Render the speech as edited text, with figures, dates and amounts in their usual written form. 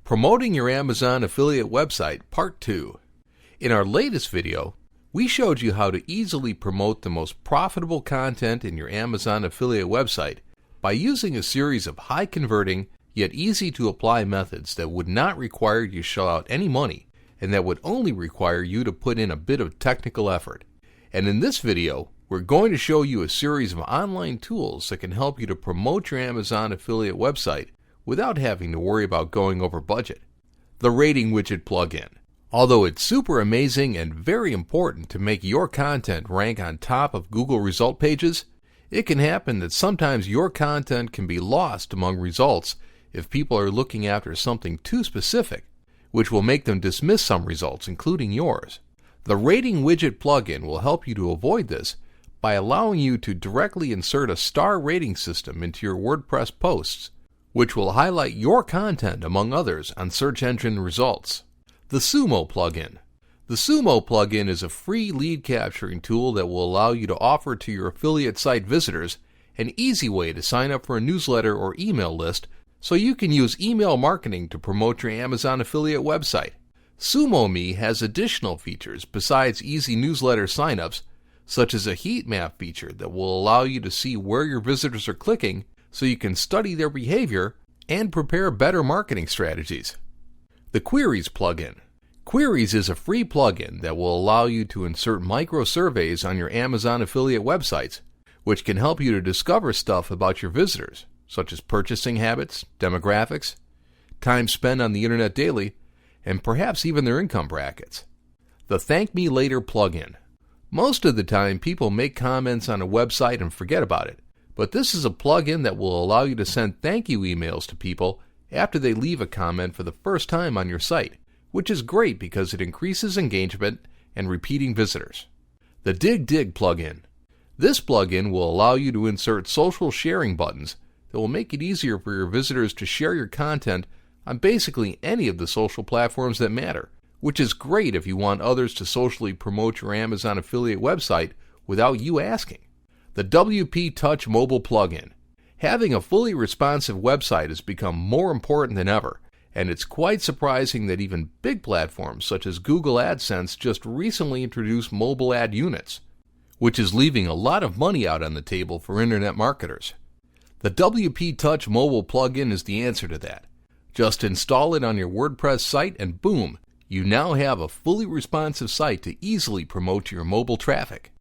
Promoting your Amazon affiliate website, Part 2. In our latest video, we showed you how to easily promote the most profitable content in your Amazon affiliate website by using a series of high-converting yet easy-to-apply methods that would not require you to shell out any money and that would only require you to put in a bit of technical effort. And in this video, we're going to show you a series of online tools that can help you to promote your Amazon affiliate website without having to worry about going over budget. The Rating Widget Plugin. Although it's super amazing and very important to make your content rank on top of Google result pages, it can happen that sometimes your content can be lost among results if people are looking after something too specific, which will make them dismiss some results, including yours. The Rating Widget plugin will help you to avoid this by allowing you to directly insert a star rating system into your WordPress posts, which will highlight your content among others on search engine results. The Sumo plugin. The Sumo plugin is a free lead capturing tool that will allow you to offer to your affiliate site visitors an easy way to sign up for a newsletter or email list so you can use email marketing to promote your Amazon affiliate website. SumoMe has additional features besides easy newsletter signups, such as a heat map feature that will allow you to see where your visitors are clicking so you can study their behavior and prepare better marketing strategies. The Queries plugin. Queries is a free plugin that will allow you to insert micro surveys on your Amazon affiliate websites, which can help you to discover stuff about your visitors, such as purchasing habits, demographics, time spent on the internet daily, and perhaps even their income brackets. The Thank Me Later plugin. Most of the time, people make comments on a website and forget about it, but this is a plugin that will allow you to send thank you emails to people after they leave a comment for the first time on your site, which is great because it increases engagement and repeating visitors. The Dig plugin. This plugin will allow you to insert social sharing buttons that will make it easier for your visitors to share your content on basically any of the social platforms that matter, which is great if you want others to socially promote your Amazon affiliate website without you asking. The WP Touch mobile plugin. Having a fully responsive website has become more important than ever, and it's quite surprising that even big platforms such as Google AdSense just recently introduced mobile ad units, which is leaving a lot of money out on the table for internet marketers. The WP Touch mobile plugin is the answer to that. Just install it on your WordPress site and boom, you now have a fully responsive site to easily promote your mobile traffic.